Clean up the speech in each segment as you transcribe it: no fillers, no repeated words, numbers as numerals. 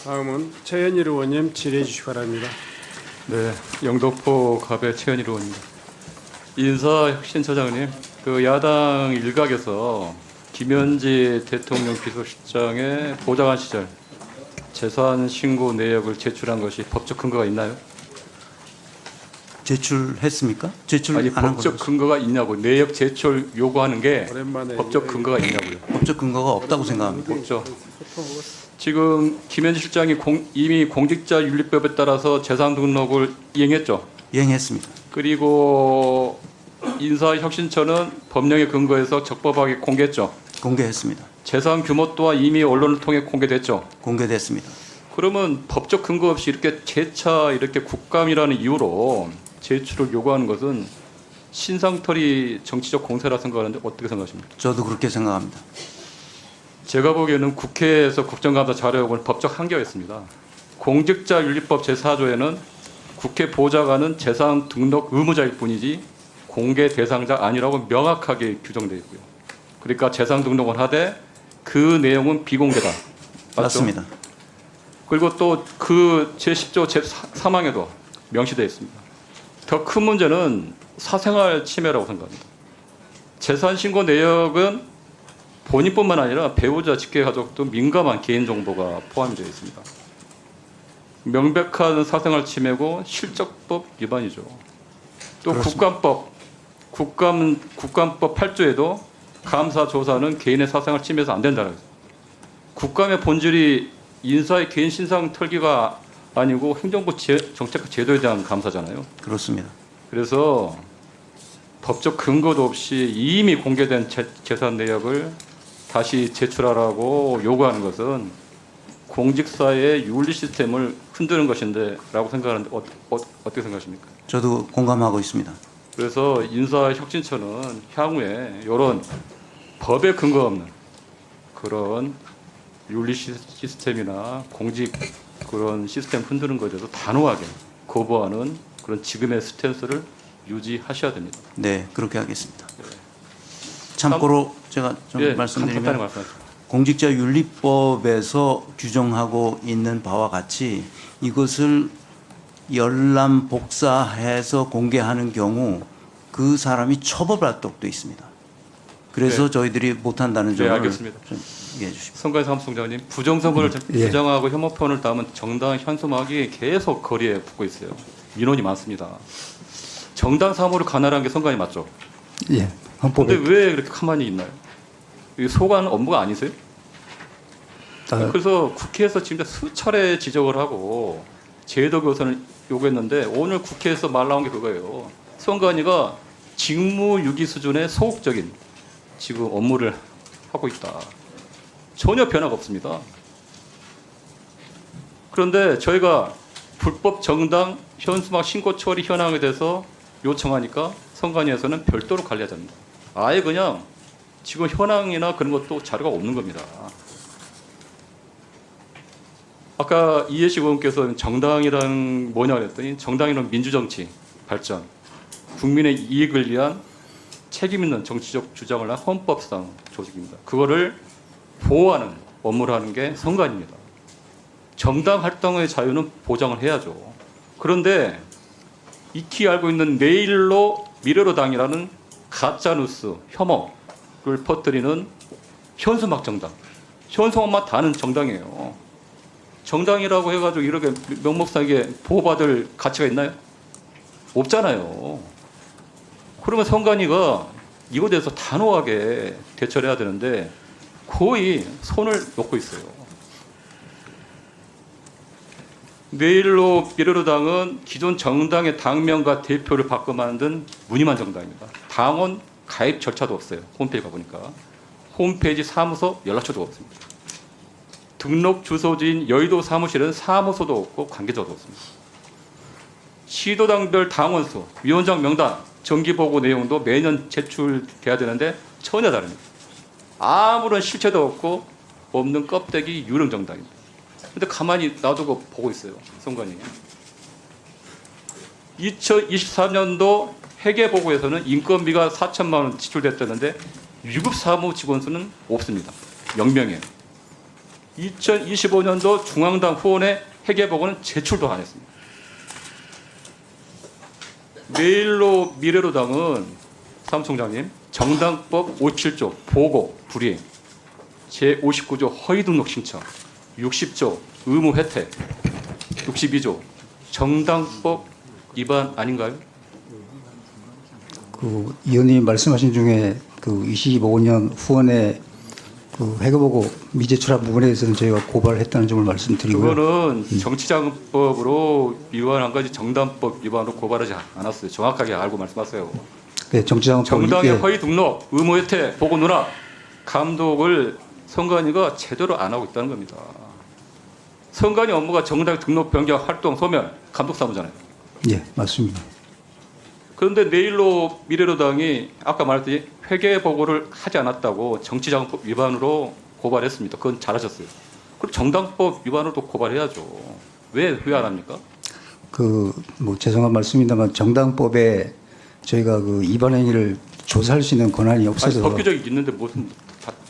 다음은 최현일 의원님 질의해 주시기 바랍니다. 네, 영등포 갑의 최현일 의원입니다. 인사혁신처장님, 그 야당 일각에서 김현지 대통령 비서실장의 보좌관 시절 재산 신고 내역을 제출한 것이 법적 근거가 있나요? 제출했습니까? 제출 아니, 안 한 걸로. 법적 근거가 있냐고. 내역 제출 요구하는 게 오랜만에 법적 근거가 있냐고요. 법적 근거가 없다고 생각합니다. 없죠. 지금 김현지 실장이 이미 공직자윤리법에 따라서 재산 등록을 이행했죠. 이행했습니다. 그리고 인사혁신처는 법령에 근거해서 적법하게 공개했죠. 공개했습니다. 재산 규모 또한 이미 언론을 통해 공개됐죠. 공개됐습니다. 그러면 법적 근거 없이 이렇게 재차 이렇게 국감이라는 이유로 제출을 요구하는 것은 신상털이 정치적 공세라 생각하는데 어떻게 생각하십니까? 저도 그렇게 생각합니다. 제가 보기에는 국회에서 국정감사 자료역은 법적 한계가 있습니다. 공직자윤리법 제4조에는 국회 보좌관은 재산 등록 의무자일 뿐이지 공개 대상자 아니라고 명확하게 규정되어 있고요. 그러니까 재산 등록을 하되 그 내용은 비공개다. 맞죠? 맞습니다. 그리고 또 그 제10조 제3항에도 명시되어 있습니다. 더 큰 문제는 사생활 침해라고 생각합니다. 재산 신고 내역은 본인뿐만 아니라 배우자, 직계 가족도 민감한 개인정보가 포함이 되어 있습니다. 명백한 사생활 침해고 실적법 위반이죠. 또 그렇습니다. 국감법 8조에도 감사 조사는 개인의 사생활 침해해서 안 된다는 거죠. 국감의 본질이 인사의 개인 신상 털기가 아니고 행정부 정책과 제도에 대한 감사잖아요. 그렇습니다. 그래서 법적 근거도 없이 이미 공개된 재산 내역을 다시 제출하라고 요구하는 것은 공직사의 윤리 시스템을 흔드는 것인데라고 생각하는데 어떻게 생각하십니까? 저도 공감하고 있습니다. 그래서 인사혁신처는 향후에 이런 법에 근거 없는 그런 윤리 시스템이나 공직 그런 시스템 흔드는 것에 대해서 단호하게 거부하는 그런 지금의 스탠스를 유지하셔야 됩니다. 네, 그렇게 하겠습니다. 참고로 제가 좀 간단히 말씀드리면 말씀하세요. 공직자윤리법에서 규정하고 있는 바와 같이 이것을 열람 복사해서 공개하는 경우 그 사람이 처벌받도록 되어 있습니다. 그래서 네. 저희들이 못한다는 네, 점을 알겠습니다. 좀 이해해 주십시오. 성관 사무총장님, 부정선거를 주장하고 혐오편을 담은 정당 현수막이 계속 거리에 붙고 있어요. 민원이 많습니다. 정당 사무를 관할한 게 선관위 맞죠? 예, 근데 헌법에 왜 그렇게 가만히 있나요? 이게 소관 업무가 아니세요? 그래서 국회에서 지금 수차례 지적을 하고 제도 교선을 요구했는데 오늘 국회에서 말 나온 게 그거예요. 선관위가 직무유기 수준의 소극적인 지금 업무를 하고 있다. 전혀 변화가 없습니다. 그런데 저희가 불법 정당 현수막 신고 처리 현황에 대해서 요청하니까 선관위에서는 별도로 관리하자 합니다. 아예 그냥 지금 현황이나 그런 것도 자료가 없는 겁니다. 아까 이해식 의원께서 정당이란 뭐냐 그랬더니 정당이란 민주정치 발전, 국민의 이익을 위한 책임 있는 정치적 주장을 한 헌법상 조직입니다. 그거를 보호하는 업무를 하는 게 선관위입니다. 정당 활동의 자유는 보장을 해야죠. 그런데 익히 알고 있는 내일로 미래로 당이라는 가짜뉴스, 혐오를 퍼뜨리는 현수막 정당, 현수막만 다는 정당이에요. 정당이라고 해가지고 이렇게 명목상에 보호받을 가치가 있나요? 없잖아요. 그러면 선관위가 이거에 대해서 단호하게 대처를 해야 되는데 거의 손을 놓고 있어요. 내일로 미래로 당은 기존 정당의 당명과 대표를 바꿔 만든 무늬만 정당입니다. 당원 가입 절차도 없어요. 홈페이지 가보니까. 홈페이지 사무소 연락처도 없습니다. 등록 주소지인 여의도 사무실은 사무소도 없고 관계자도 없습니다. 시도당별 당원수, 위원장 명단, 정기보고 내용도 매년 제출돼야 되는데 전혀 다릅니다. 아무런 실체도 없고 없는 껍데기 유령 정당입니다. 근데 가만히 놔두고 보고 있어요. 선관위. 2023년도 회계보고에서는 인건비가 4천만 원 지출됐다는데 유급 사무 직원 수는 없습니다. 0명이에요. 2025년도 중앙당 후원의 회계보고는 제출도 안 했습니다. 내일로 미래로당은 사무총장님 정당법 57조 보고 불이행, 제59조 허위 등록 신청, 60조 의무 혜택, 62조 정당법 위반 아닌가요? 그 의원님 말씀하신 중에 그 25년 후원의 그 회계보고 미제출한 부분에 대해서는 저희가 고발했다는 점을 말씀드리고요. 그거는 정치자금법으로 위반한 거지 정당법 위반으로 고발하지 않았어요. 정확하게 알고 말씀하세요. 네, 정치자금법 정당의 예, 허위 등록, 의무 혜택, 보고 누락, 감독을 선관위가 제대로 안 하고 있다는 겁니다. 선관위 업무가 정당 등록 변경, 활동, 소멸, 감독 사무잖아요. 예, 맞습니다. 그런데 내일로 미래로당이 아까 말했듯이 회계 보고를 하지 않았다고 정치자금법 위반으로 고발했습니다. 그건 잘하셨어요. 그럼 정당법 위반으로도 고발해야죠. 왜 안 합니까? 그 뭐 죄송한 말씀입니다만 정당법에 저희가 그 위반 행위를 조사할 수 있는 권한이 아니, 없어서 법규적이 있는데 무슨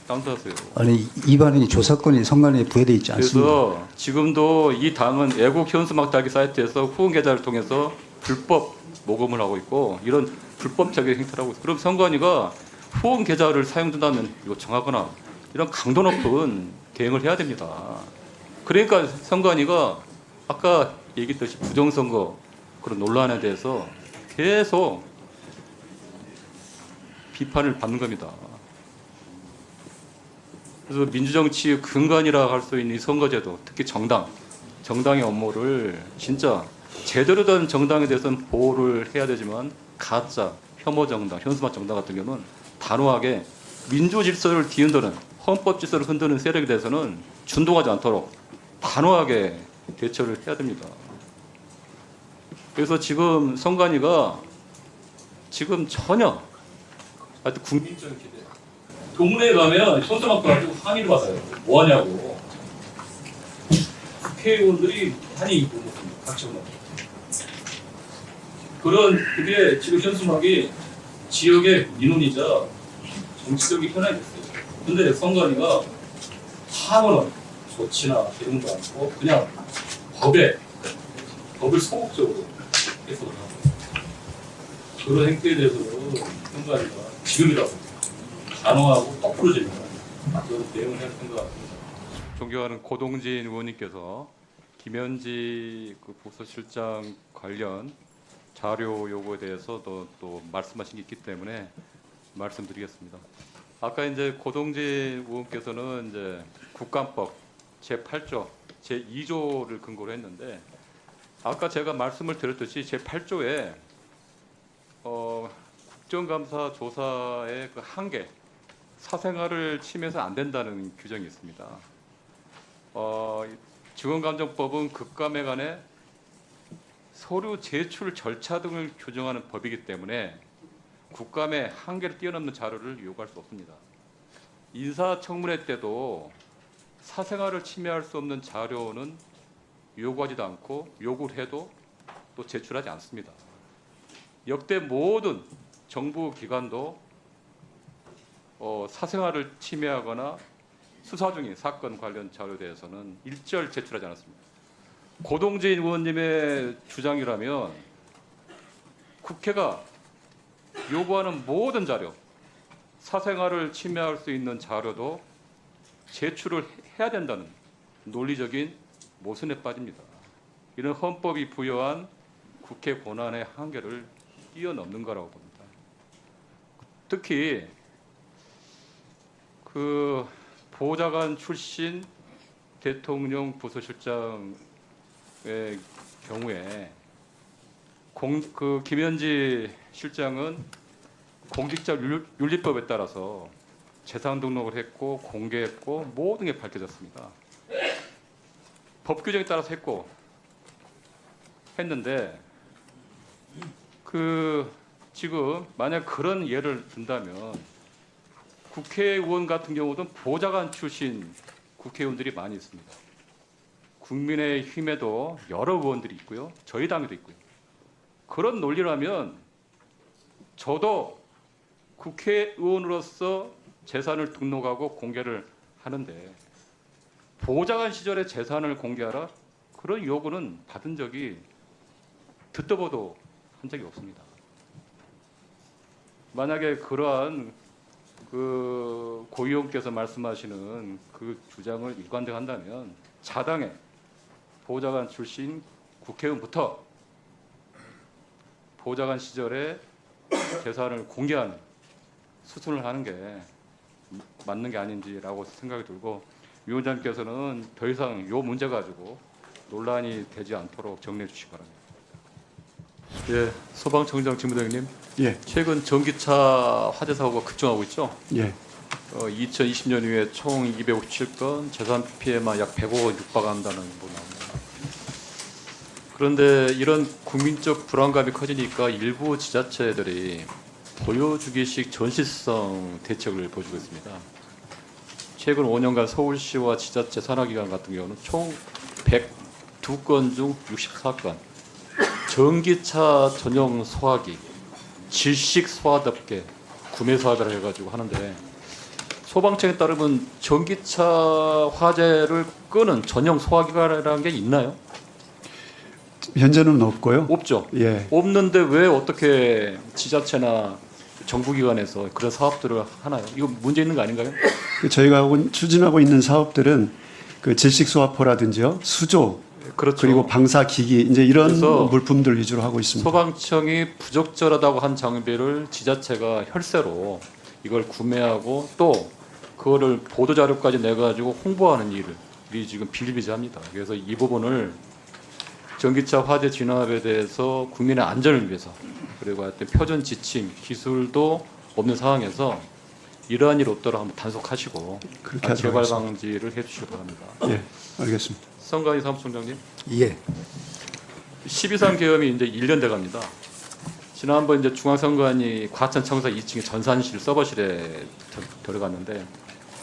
다운하세요? 아니 위반 행위 조사권이 선관위에 부여돼 있지 않습니다. 그래서 지금도 이 당은 애국 현수막 달기 사이트에서 후원 계좌를 통해서 불법 모금을 하고 있고 이런 불법적인 행태를 하고 있어요. 그럼 선관위가 후원 계좌를 사용된다면 요청하거나 이런 강도 높은 대응을 해야 됩니다. 그러니까 선관위가 아까 얘기했듯이 부정선거 그런 논란에 대해서 계속 비판을 받는 겁니다. 그래서 민주정치의 근간이라 할 수 있는 이 선거제도, 특히 정당의 업무를 진짜 제대로 된 정당에 대해서는 보호를 해야 되지만 가짜, 혐오 정당, 현수막 정당 같은 경우는 단호하게 민주 질서를 뒤흔드는 헌법 질서를 흔드는 세력에 대해서는 준동하지 않도록 단호하게 대처를 해야 됩니다. 그래서 지금 선관위가 지금 전혀 하여튼 국민적인 기대. 동네에 가면 현수막 가지고 항의를 받아요. 뭐하냐고. 국회의원들이 많이 입고 있습니다. 각처로. 그게 지금 현수막이 지역의 민원이자 정치적인 현안이 됐어요. 근데 선관위가 아무런 조치나 이런 거 않고 그냥 법을 소극적으로 해서 그런 행태에 대해서는 선관위가 지금이라고 단호하고 똑부러집니다. 그런 대응을 해야 생각합니다. 존경하는 고동진 의원님께서 김현지 그 부서실장 관련 자료 요구에 대해서도 또 말씀하신 게 있기 때문에 말씀드리겠습니다. 아까 이제 고동진 의원께서는 이제 국감법 제8조, 제2조를 근거로 했는데 아까 제가 말씀을 드렸듯이 제8조에 국정감사 조사의 그 한계, 사생활을 침해해서 안 된다는 규정이 있습니다. 직원감정법은 국감에 관해 서류 제출 절차 등을 규정하는 법이기 때문에 국감의 한계를 뛰어넘는 자료를 요구할 수 없습니다. 인사청문회 때도 사생활을 침해할 수 없는 자료는 요구하지도 않고 요구를 해도 또 제출하지 않습니다. 역대 모든 정부 기관도 사생활을 침해하거나 수사 중인 사건 관련 자료에 대해서는 일절 제출하지 않았습니다. 고동진 의원님의 주장이라면 국회가 요구하는 모든 자료, 사생활을 침해할 수 있는 자료도 제출을 해야 된다는 논리적인 모순에 빠집니다. 이는 헌법이 부여한 국회 권한의 한계를 뛰어넘는 거라고 봅니다. 특히 그 보좌관 출신 대통령 부서실장의 경우에 그 김현지 실장은 공직자윤리법에 따라서 재산 등록을 했고 공개했고 모든 게 밝혀졌습니다. 법 규정에 따라서 했는데 그 지금 만약 그런 예를 든다면 국회의원 같은 경우도 보좌관 출신 국회의원들이 많이 있습니다. 국민의힘에도 여러 의원들이 있고요. 저희 당에도 있고요. 그런 논리라면 저도 국회의원으로서 재산을 등록하고 공개를 하는데 보좌관 시절의 재산을 공개하라? 그런 요구는 받은 적이 듣도 보도 한 적이 없습니다. 만약에 그러한 그 고위원께서 말씀하시는 그 주장을 일관되한다면 자당의 보좌관 출신 국회의원부터 보좌관 시절에 재산을 공개하는 수순을 하는 게 맞는 게 아닌지라고 생각이 들고, 위원장님께서는 더 이상 이 문제 가지고 논란이 되지 않도록 정리해 주시기 바랍니다. 예, 소방청장 직무대행님, 예, 최근 전기차 화재 사고가 급증하고 있죠. 예, 2020년 이후에 총 257건, 재산 피해만 약 100억 원 육박한다는 뭐 나옵니다. 그런데 이런 국민적 불안감이 커지니까 일부 지자체들이 보여주기식 전시성 대책을 보여주고 있습니다. 최근 5년간 서울시와 지자체 산하기관 같은 경우는 총 102건 중 64건 전기차 전용 소화기 질식 소화답게 구매 사업을 해가지고 하는데, 소방청에 따르면 전기차 화재를 끄는 전용 소화기라는 게 있나요? 현재는 없고요. 없죠. 예, 없는데 왜 어떻게 지자체나 정부기관에서 그런 사업들을 하나요? 이거 문제 있는 거 아닌가요? 저희가 추진하고 있는 사업들은 그 질식소화포라든지요, 수조, 그렇죠. 그리고 방사기기 이제 이런 그래서 물품들 위주로 하고 있습니다. 소방청이 부적절하다고 한 장비를 지자체가 혈세로 이걸 구매하고 또 그거를 보도자료까지 내가지고 홍보하는 일이 지금 비일비재합니다. 그래서 이 부분을 전기차 화재 진압에 대해서 국민의 안전을 위해서, 그리고 하여튼 표준 지침, 기술도 없는 상황에서 이러한 일 없도록 한번 단속하시고 그렇게 하도록 재발 하겠습니다. 방지를 해주시기 바랍니다. 예, 알겠습니다. 성관희 사무총장님, 예. 12.3 계엄이 이제 1년 돼갑니다. 지난번 이제 중앙선관위 과천청사 2층에 전산실 서버실에 들어갔는데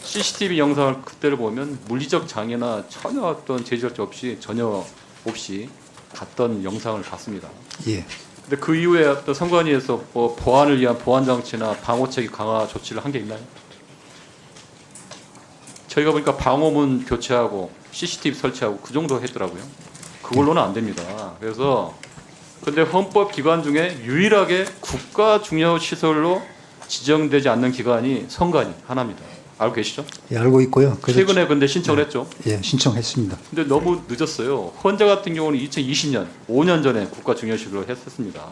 CCTV 영상을 그때를 보면 물리적 장애나 전혀 어떤 제지적 없이 갔던 영상을 봤습니다. 예. 근데 그 이후에 어떤 선관위에서 뭐 보안을 위한 보안 장치나 방호책이 강화 조치를 한 게 있나요? 저희가 보니까 방호문 교체하고 CCTV 설치하고 그 정도 했더라고요. 그걸로는 안 됩니다. 그래서 근데 헌법 기관 중에 유일하게 국가 중요 시설로 지정되지 않는 기관이 선관위 하나입니다. 알고 계시죠? 예, 알고 있고요. 그래서 최근에 근데 신청을 했죠. 예, 신청했습니다. 근데 너무 늦었어요. 헌재 같은 경우는 2020년, 5년 전에 국가 중요시설로 했었습니다.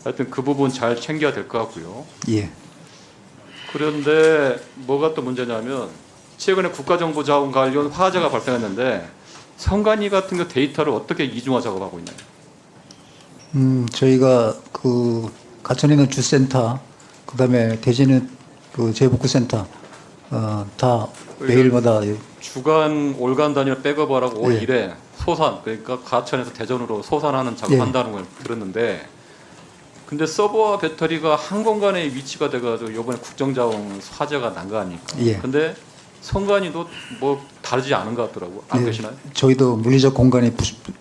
하여튼 그 부분 잘 챙겨야 될 것 같고요. 예. 그런데 뭐가 또 문제냐면 최근에 국가정보자원 관련 화재가 발생했는데 선관위 같은 거 데이터를 어떻게 이중화 작업하고 있나요? 저희가 그 가천에는 주센터, 그다음에 대전에 그 재복구센터 다 매일마다 주간 올간 단위로 백업하라고 올 예. 1회 소산, 그러니까 가천에서 대전으로 소산하는 작업한다는 걸 들었는데, 근데 서버와 배터리가 한 공간에 위치가 돼가지고 이번에 국정자원 화재가 난 거 아닙니까? 예. 근데 선관위도 뭐 다르지 않은 것 같더라고. 안 예, 계시나요? 저희도 물리적 공간이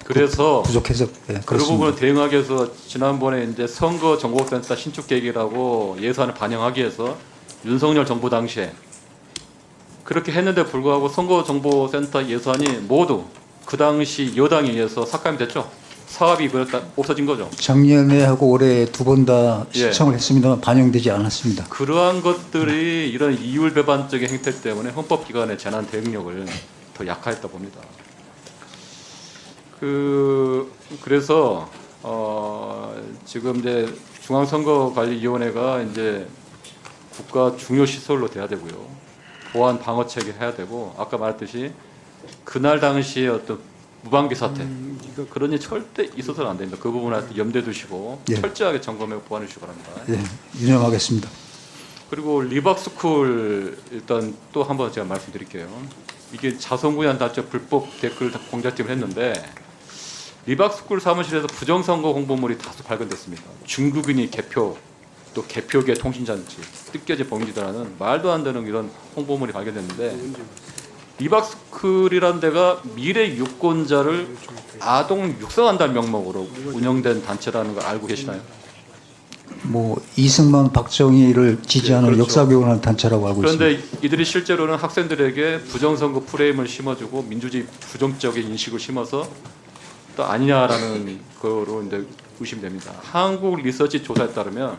그래서 부족해서 예, 그 그렇습니다. 부분을 대응하기 위해서 지난번에 이제 선거 정보센터 신축 계획이라고 예산을 반영하기 위해서 윤석열 정부 당시에 그렇게 했는데 불구하고 선거 정보센터 예산이 모두 그 당시 여당에 의해서 삭감이 됐죠. 사업이 없어진 거죠. 작년에 하고 올해 두 번 다 예. 신청을 했습니다만 반영되지 않았습니다. 그러한 것들이 이런 이율 배반적인 행태 때문에 헌법기관의 재난 대응력을 더 약화했다 봅니다. 그래서 지금 이제 중앙선거관리위원회가 이제 국가 중요 시설로 돼야 되고요. 보안 방어책이 해야 되고, 아까 말했듯이 그날 당시에 어떤 무방비 사태 그런 일 절대 있어서는 안 됩니다. 그 부분을 염두에 두시고 예. 철저하게 점검해 보완해 주시기 바랍니다. 예, 유념하겠습니다. 그리고 리박스쿨 일단 또 한번 제가 말씀드릴게요. 이게 자성구현 단체 불법 댓글 공작팀을 했는데 리박스쿨 사무실에서 부정선거 홍보물이 다수 발견됐습니다. 중국인이 개표, 또 개표계 통신장치, 뜯겨진 봉지라는 말도 안 되는 이런 홍보물이 발견됐는데, 리박스쿨이라는 데가 미래 유권자를 아동 육성한다는 명목으로 운영된 단체라는 걸 알고 계시나요? 뭐 이승만, 박정희를 지지하는 네, 그렇죠. 역사교육을 하는 단체라고 알고 있습니다. 그런데 이들이 실제로는 학생들에게 부정선거 프레임을 심어주고 민주주의 부정적인 인식을 심어서 또 아니냐라는 거로 이제 의심됩니다. 한국 리서치 조사에 따르면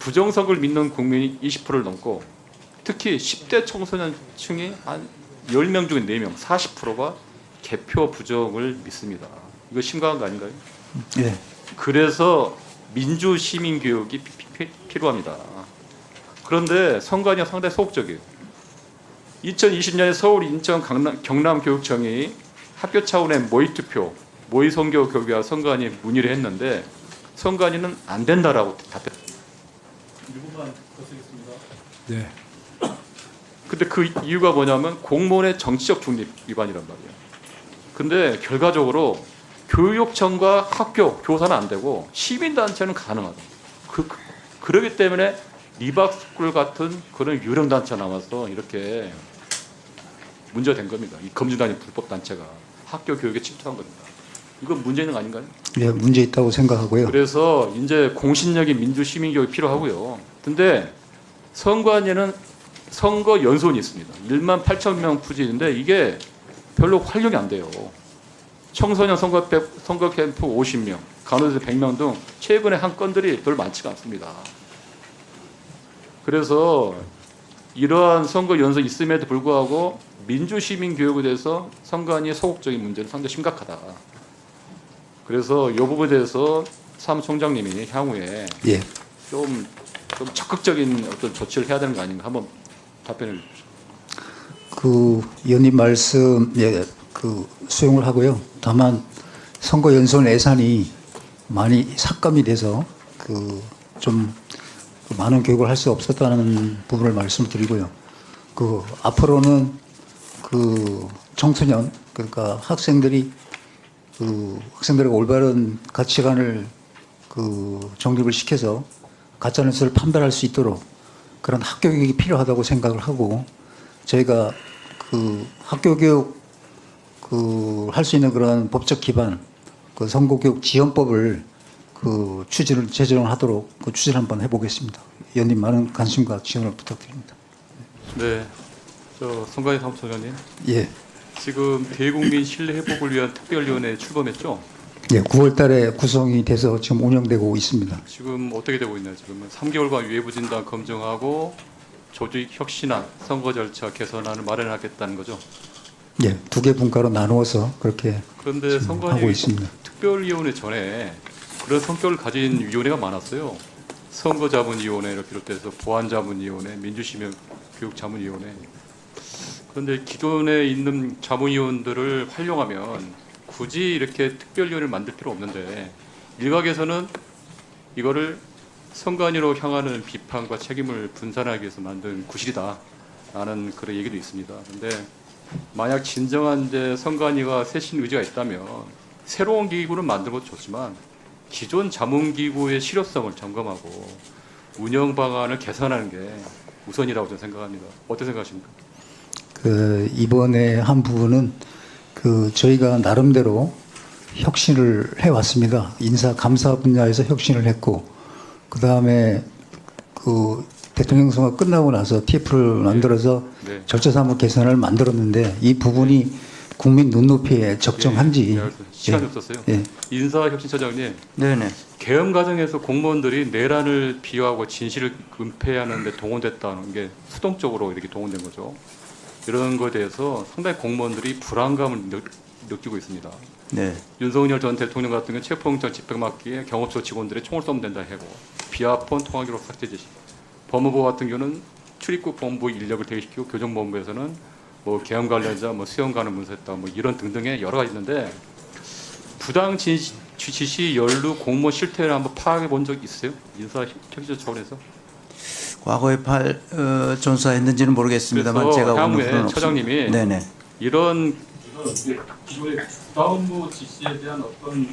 부정선거를 믿는 국민이 20%를 넘고 특히 10대 청소년층이 한 10명 중에 4명, 40%가 개표 부정을 믿습니다. 이거 심각한 거 아닌가요? 예. 그래서 민주 시민 교육이 필요합니다. 그런데 선관위가 상당히 소극적이에요. 2020년에 서울, 인천, 경남 교육청이 학교 차원의 모의 투표, 모의 선거 교육과 선관위에 문의를 했는데 선관위는 안 된다라고 답했습니다. 일부만 거쓰겠습니다. 네. 근데 그 이유가 뭐냐면 공무원의 정치적 중립 위반이란 말이에요. 근데 결과적으로 교육청과 학교, 교사는 안 되고 시민단체는 가능하다. 그러기 때문에 리박스쿨 같은 그런 유령 단체 남아서 이렇게 문제가 된 겁니다. 이 검증단위 불법 단체가 학교 교육에 침투한 겁니다. 이건 문제 있는 거 아닌가요? 예, 문제 있다고 생각하고요. 그래서 이제 공신력인 민주 시민 교육이 필요하고요. 근데 선관위는 선거 연수원이 있습니다. 1만 8천 명 부지인데 이게 별로 활용이 안 돼요. 청소년 선거 캠프 50명, 간호사 100명 등 최근에 한 건들이 별로 많지가 않습니다. 그래서 이러한 선거 연수 있음에도 불구하고 민주 시민 교육에 대해서 선관위의 소극적인 문제는 상당히 심각하다. 그래서 이 부분에 대해서 사무총장님이 향후에 예. 좀 적극적인 어떤 조치를 해야 되는 거 아닌가 한번 답변을 주십시오. 그 의원님 말씀 수용을 하고요. 다만 선거 연수원 예산이 많이 삭감이 돼서 좀 많은 교육을 할 수 없었다는 부분을 말씀드리고요. 앞으로는 청소년 그러니까 학생들이 학생들의 올바른 가치관을 정립을 시켜서 가짜뉴스를 판별할 수 있도록 그런 학교 교육이 필요하다고 생각을 하고 저희가 학교 교육 할 수 있는 그런 법적 기반 선거교육 지원법을 제정을 하도록 추진을 한번 해보겠습니다. 의원님 많은 관심과 지원을 부탁드립니다. 네, 선관위 사무총장님. 예. 지금 대국민 신뢰 회복을 위한 특별위원회 출범했죠? 예, 9월달에 구성이 돼서 지금 운영되고 있습니다. 지금 어떻게 되고 있나요? 지금은 3개월간 외부 진단 검증하고 조직 혁신안, 선거 절차 개선안을 마련하겠다는 거죠? 예, 2개 분과로 나누어서 그렇게 그런데 지금 하고 선관위 있습니다. 특별위원회 전에 그런 성격을 가진 위원회가 많았어요. 선거자문위원회를 비롯해서 보안자문위원회, 민주시민교육자문위원회. 그런데 기존에 있는 자문위원들을 활용하면 굳이 이렇게 특별위원회를 만들 필요 없는데 일각에서는 이거를 선관위로 향하는 비판과 책임을 분산하기 위해서 만든 구실이다라는 그런 얘기도 있습니다. 그런데 만약 진정한 이제 선관위가 쇄신 의지가 있다면 새로운 기구를 만드는 것도 좋지만 기존 자문기구의 실효성을 점검하고 운영 방안을 개선하는 게 우선이라고 저는 생각합니다. 어떻게 생각하십니까? 이번에 한 부분은 저희가 나름대로 혁신을 해왔습니다. 인사 감사 분야에서 혁신을 했고 그 다음에 대통령 선거 끝나고 나서 TF를 만들어서 네. 절차사무 개선을 만들었는데 이 부분이 국민 눈높이에 적정한지 시간이 없었어요. 예. 인사혁신처장님, 네네. 계엄 과정에서 공무원들이 내란을 비하하고 진실을 은폐하는 데 동원됐다는 게 수동적으로 이렇게 동원된 거죠. 이런 것에 대해서 상당히 공무원들이 불안감을 느끼고 있습니다. 네. 윤석열 전 대통령 같은 경우는 체포영장 집행막기에 경호처 직원들이 총을 쏘면 된다 하고 비아폰 통화기록 삭제 지시. 법무부 같은 경우는 출입국 본부 인력을 대기시키고 교정본부에서는 뭐 계엄 관련자, 뭐 수용관을 문서했다, 뭐 이런 등등의 여러 가지 있는데 부당 지시 연루 공무원 실태를 한번 파악해 본 적 있어요? 인사혁신 차원에서? 과거에 전사했는지는 모르겠습니다만 그래서 제가 향후에 오늘 처장님이 네네. 이런 기존의 부당무 지시에 대한 어떤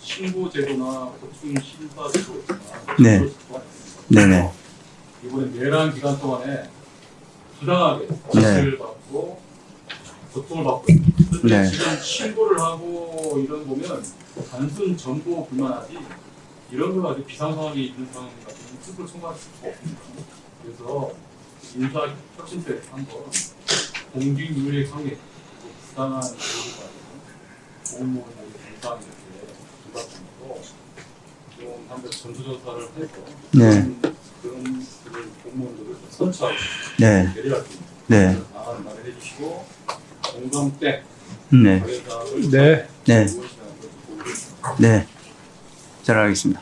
신고 제도나 보충 심사 제도나 네. 네네. 이번에 내란 기간 동안에 부당하게 지시를 받고 고통을 받고 있는데 네. 지금 신고를 하고 이런 보면 단순 정보뿐만 하지 이런 걸 가지고 비상 상황이 있는 상황 같은 특을 총괄할 수가 없습니다. 그래서 인사 혁신 때 한번 공직윤리 강의, 부당한 교육을 가지고 공무원에게 정상 이렇게 부탁드리고 좀 한번 전수조사를 해서 네. 그런 공무원들을 선처하고 네. 내려갈 수 있는 네. 방안을 마련해 주시고 공정 때 네. 관련사항을 네. 네. 무엇이라는 걸 보고 네. 잘 알겠습니다.